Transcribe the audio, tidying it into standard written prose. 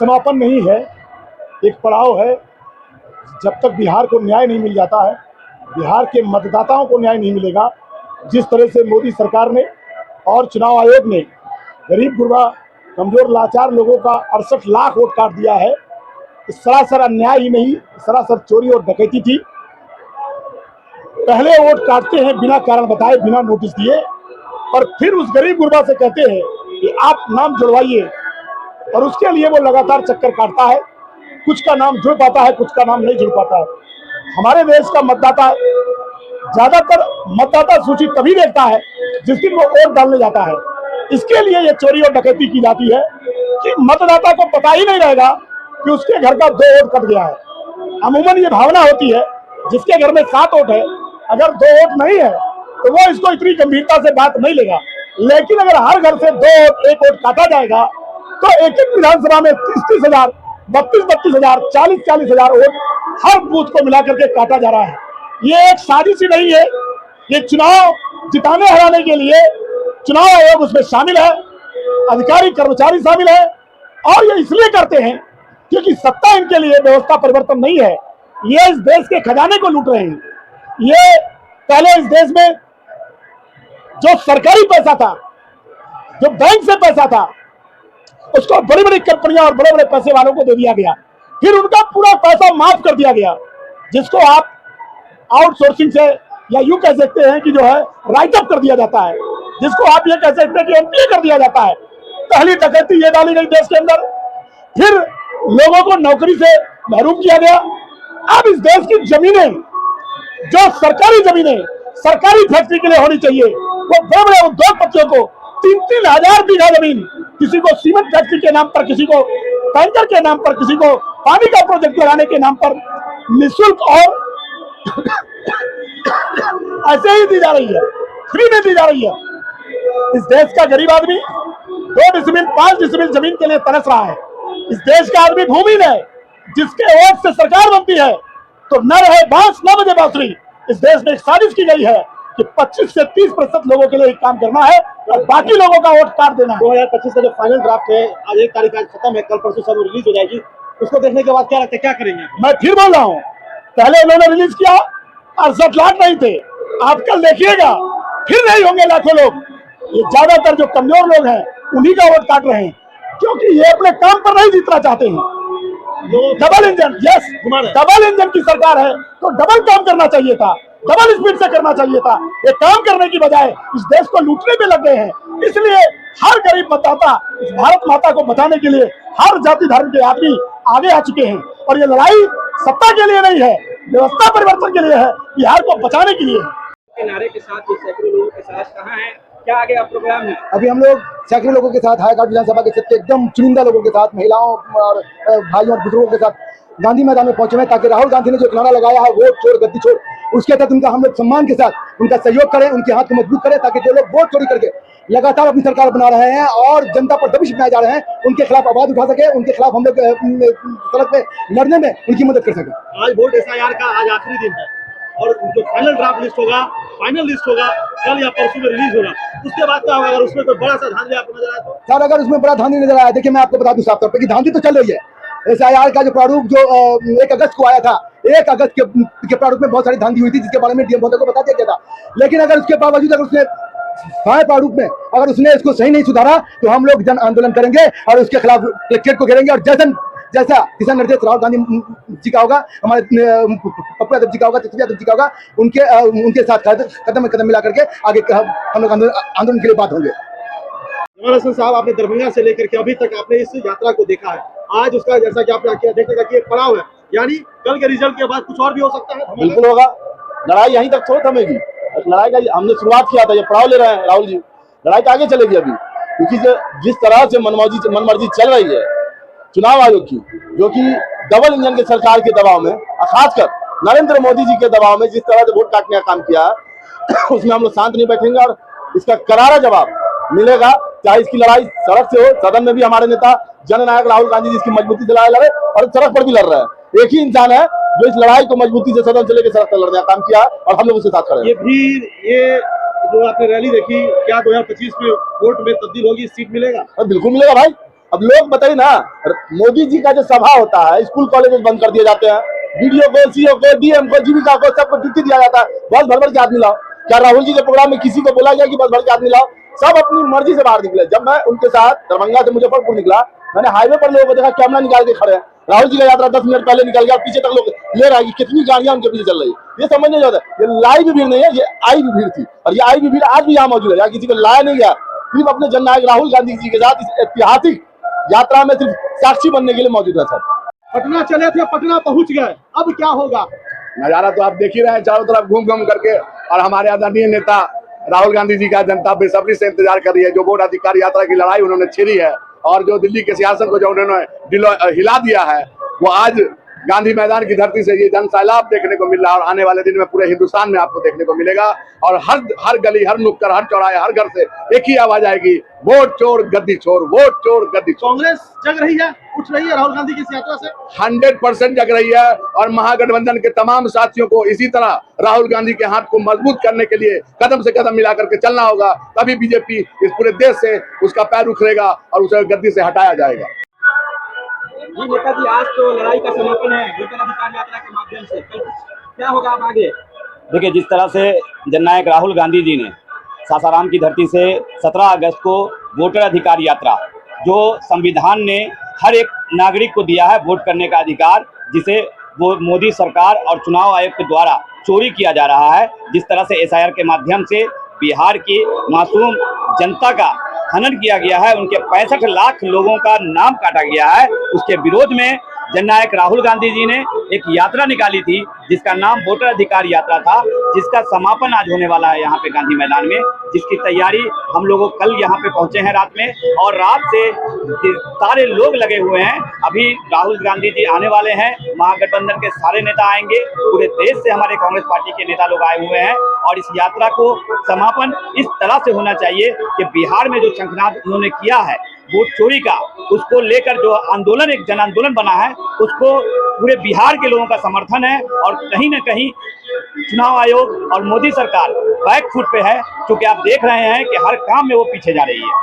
समापन नहीं है, एक पड़ाव है। जब तक बिहार को न्याय नहीं मिल जाता है, बिहार के मतदाताओं को न्याय नहीं मिलेगा, जिस तरह से मोदी सरकार ने और चुनाव आयोग ने गरीब गुरबा कमजोर लाचार लोगों का 68 लाख वोट काट दिया है, सरासर अन्याय ही नहीं, सरासर चोरी और डकैती थी। पहले वोट काटते हैं बिना कारण बताए, बिना नोटिस दिए, और फिर उस गरीब गुरबा से कहते हैं कि आप नाम जुड़वाइए, और उसके लिए वो लगातार चक्कर काटता है। कुछ का नाम जुड़ पाता है, कुछ का नाम नहीं जुड़ पाता है। हमारे देश का मतदाता ज्यादातर मतदाता सूची तभी देखता है जिस दिन वो वोट डालने जाता है। इसके लिए ये चोरी और डकैती की जाती है कि मतदाता को पता ही नहीं रहेगा कि उसके घर का 2 वोट कट गया है। अमूमन ये भावना होती है जिसके घर में 7 वोट है, अगर 2 वोट नहीं है तो वो इसको इतनी गंभीरता से बात नहीं लेगा। लेकिन अगर हर घर से 2 वोट 1 वोट काटा जाएगा तो एक एक विधानसभा में 30-30 हजार, 32-32 हजार, 40-40 हजार वोट हर बूथ को मिलाकर के काटा जा रहा है। ये एक साजिश ही नहीं है, ये चुनाव जिताने हराने के लिए चुनाव आयोग उसमें शामिल है, अधिकारी कर्मचारी शामिल है, और ये इसलिए करते हैं क्योंकि सत्ता इनके लिए व्यवस्था परिवर्तन नहीं है। ये इस देश के खजाने को लूट रहे हैं। ये पहले इस देश में जो सरकारी पैसा था, जो बैंक से पैसा था, उसको बड़ी बड़ी कंपनियां और बड़े बड़े पैसे वालों को दे दिया गया। फिर उनका पूरा पैसा माफ कर दिया गया, जिसको आप आउटसोर्सिंग से या यूं कह सकते हैं कि जो है राइट अप कर दिया जाता है, जिसको आप ये कह सकते हैं कि एमपीए कर दिया जाता है। पहली डकैती ये डाली गई देश के अंदर, फिर लोगों को नौकरी से महरूम किया गया। अब इस देश की जमीनें, जो सरकारी जमीनें सरकारी फैक्ट्री के लिए होनी चाहिए, वो बड़े बड़े उद्योगपतियों को 3-3 हजार बीघा जमीन, किसी को सीमेंट फैक्ट्री के नाम पर, किसी को टैंकर के नाम पर, किसी को पानी का प्रोजेक्ट लगाने के नाम पर निःशुल्क और ऐसे ही दी जा रही है, फ्री में दी जा रही है। इस देश का गरीब आदमी 2 डिसमिल 5 डिसमिल जमीन के लिए तरस रहा है। इस देश का आदमी भूमिहीन है, जिसके वोट से सरकार बनती है तो न रहे बांस न बजे बांसुरी। इस देश में एक साजिश की गई है कि 25 से 30% लोगों के लिए एक काम करना है और बाकी लोगों का वोट काट देना है। 2025 का जो फाइनल ड्राफ्ट है, आज 1 तारीख आज खत्म है, कल परसों सब रिलीज हो जाएगी। उसको देखने के बाद क्या लगता है, क्या करेंगे? मैं फिर बोल रहा हूँ, पहले उन्होंने रिलीज किया 68 लाख नहीं थे, आप कल देखिएगा फिर नहीं होंगे लाखों लोग। ये ज्यादातर जो कमजोर लोग हैं उन्हीं का वोट काट रहे हैं, क्योंकि ये अपने काम पर नहीं जीतना चाहते हैं। Double engine, yes, double engine की सरकार है तो डबल काम करना चाहिए था, डबल स्पीड से करना चाहिए था। ये काम करने की बजाय इस देश को लूटने में लग गए हैं। इसलिए हर गरीब मतदाता इस भारत माता को बचाने के लिए हर जाति धर्म के आदमी आगे आ चुके हैं, और ये लड़ाई सत्ता के लिए नहीं है, व्यवस्था परिवर्तन के लिए है, बिहार को बचाने के लिए है। नारे के साथ सैकड़ों लोगों के साथ कहाँ है, क्या आगे का प्रोग्राम है? अभी हम लोग सैकड़ों लोगों के साथ, हाईघाट विधानसभा के क्षेत्र एकदम चुनिंदा लोगों के साथ, महिलाओं और भाइयों और बुजुर्गों के साथ गांधी मैदान में पहुंचे हैं, ताकि राहुल गांधी ने जो नारा लगाया है वोट छोड़ गद्दी छोड़, उसके तहत उनका हम लोग सम्मान के साथ उनका सहयोग करें, उनके हाथ को मजबूत करें, ताकि जो लोग वोट चोरी करके लगातार अपनी सरकार बना रहे हैं और जनता पर दबिश बनाए जा रहे हैं, उनके खिलाफ आवाज उठा सके, उनके खिलाफ हम लोग सड़क पे लड़ने में उनकी मदद कर सके। आज वोट SIR का आज आखिरी दिन है और जो फाइनल ड्राफ्ट लिस्ट होगा, फाइनल लिस्ट होगा, कल या परसों में रिलीज होगा। उसके बाद क्या होगा, अगर उसमें कोई बड़ा सा धांधली आपको नजर आया तो? सर, अगर उसमें बड़ा धांधली नजर आया, देखिए मैं आपको बता दूं साफ तौर पर कि धांधली तो चल रही है। SIR का जो प्रारूप जो 1 अगस्त को आया था, 1 अगस्त के प्रारूप में बहुत सारी धांधली हुई थी, जिसके बारे में डीएम महोदय को बता दिया गया था। लेकिन अगर उसके बावजूद अगर उसने प्रारूप में अगर उसने इसको सही नहीं सुधारा तो हम लोग जन आंदोलन करेंगे और उसके खिलाफ कलेक्ट्रेट को घेरेंगे, और जैसा दिशा निर्देश राहुल गांधी जी का होगा, हमारे पप्पू यादव जी का होगा, तेजस्वी यादव जी का होगा, उनके साथ कदम में कदम मिला करके आगे हम लोग आंदोलन के लिए बात होंगे। जमाल हसन साहब, आपने दरभंगा से लेकर के अभी तक आपने इस यात्रा को देखा है, आज उसका जैसा कि आपने देखने का पड़ाव है, यानी कल के रिजल्ट के बाद कुछ और भी हो सकता है? बिल्कुल होगा, लड़ाई यहीं तक थोड़ी थमेगी। लड़ाई का हमने शुरुआत किया था, ये पड़ाव ले रहे हैं राहुल जी, लड़ाई तो आगे चलेगी अभी, क्योंकि जिस तरह से मनमर्जी चल रही है चुनाव आयोग की, जो कि डबल इंजन की सरकार के दबाव में, खासकर नरेंद्र मोदी जी के दबाव में जिस तरह से वोट काटने का काम किया है, उसमें हम लोग शांत नहीं बैठेंगे और इसका करारा जवाब मिलेगा। चाहे इसकी लड़ाई सड़क से हो, सदन में भी हमारे नेता जननायक राहुल गांधी जी इसकी मजबूती से लड़ाई लड़े और सड़क पर भी लड़ रहे हैं। एक ही इंसान है जो इस लड़ाई को मजबूती से सदन से लेकर सड़क तक लड़ने का काम किया और हम लोग उसके साथ खड़े। ये जो आपने रैली देखी, क्या 2025 में वोट में तब्दील होगी, सीट मिलेगा? बिल्कुल मिलेगा भाई, अब लोग बताइए ना, मोदी जी का जो सभा होता है, स्कूल कॉलेज बंद कर दिए जाते हैं, वीडियो को, सीओ को, डीएम को, जीविका को, सबको ड्यूटी दिया जाता है, बस भर भर के आदमी लाओ। क्या राहुल जी के प्रोग्राम में किसी को बोला गया कि बस भर के आदमी लाओ? सब अपनी मर्जी से बाहर निकले। जब मैं उनके साथ दरभंगा से मुजफ्फरपुर निकला, मैंने हाईवे पर लोगों को देखा कैमरा निकाल के खड़े हैं। राहुल जी का यात्रा 10 मिनट पहले निकल गया, पीछे तक लोग ले रहा है कि कितनी गाड़ियां उनके पीछे चल रही है। ये समझ नहीं आता, ये लाइव भीड़ नहीं है, ये आई भी भीड़ थी, और ये आई भी भीड़ आज भी यहाँ मौजूद है। यहाँ किसी को लाया नहीं गया, सिर्फ अपने जननायक राहुल गांधी जी के साथ इस ऐतिहासिक यात्रा में सिर्फ साक्षी बनने के लिए मौजूद है। सर, पटना चले थे, पटना पहुंच गए, अब क्या होगा? नजारा तो आप देख ही रहे हैं, चारों तरफ घूम घूम करके, और हमारे आदरणीय नेता राहुल गांधी जी का जनता बेसब्री से इंतजार कर रही है। जो वोट अधिकार यात्रा की लड़ाई उन्होंने छेड़ी है, और जो दिल्ली के सियासत को जो उन्होंने हिला दिया है, वो आज गांधी मैदान की धरती से ये जन सैलाब देखने को मिल रहा है, और आने वाले दिन में पूरे हिंदुस्तान में आपको देखने को मिलेगा। और हर गली, हर नुक्कड़, हर चौराहे, हर घर से एक ही आवाज आएगी, वोट चोर गद्दी छोर, वोट चोर गद्दी छोर। कांग्रेस जग रही है, उठ रही है राहुल गांधी की इस यात्रा से 100% जग रही है, और महागठबंधन के तमाम साथियों को इसी तरह राहुल गांधी के हाथ को मजबूत करने के लिए कदम से कदम मिला करके चलना होगा। तभी बीजेपी इस पूरे देश से उसका पैर उखड़ेगा और उसे गद्दी से हटाया जाएगा। जी नेताजी, आज तो लड़ाई का समापन है वोटर अधिकार यात्रा के माध्यम से, कल क्या होगा अब आगे? देखिए, जिस तरह से जननायक राहुल गांधी जी ने सासाराम की धरती से 17 अगस्त को वोटर अधिकार यात्रा, जो संविधान ने हर एक नागरिक को दिया है वोट करने का अधिकार, जिसे वो मोदी सरकार और चुनाव आयोग के द्वारा चोरी किया जा रहा है। जिस तरह से एसआईआर के माध्यम से बिहार की मासूम जनता का हनन किया गया है, उनके 65 लाख लोगों का नाम काटा गया है, उसके विरोध में जननायक राहुल गांधी जी ने एक यात्रा निकाली थी जिसका नाम वोटर अधिकार यात्रा था, जिसका समापन आज होने वाला है यहाँ पे गांधी मैदान में, जिसकी तैयारी हम लोगों कल यहाँ पे पहुंचे हैं रात में, और रात से सारे लोग लगे हुए हैं। अभी राहुल गांधी जी आने वाले हैं, महागठबंधन के सारे नेता आएंगे, पूरे देश से हमारे कांग्रेस पार्टी के नेता लोग आए हुए हैं, और इस यात्रा को समापन इस तरह से होना चाहिए कि बिहार में जो शंखनाद उन्होंने किया है वोट चोरी का, उसको लेकर जो आंदोलन, एक जन आंदोलन बना है, उसको पूरे बिहार के लोगों का समर्थन है। और कहीं ना कहीं चुनाव आयोग और मोदी सरकार बैक फुट पे है, क्योंकि आप देख रहे हैं कि हर काम में वो पीछे जा रही है।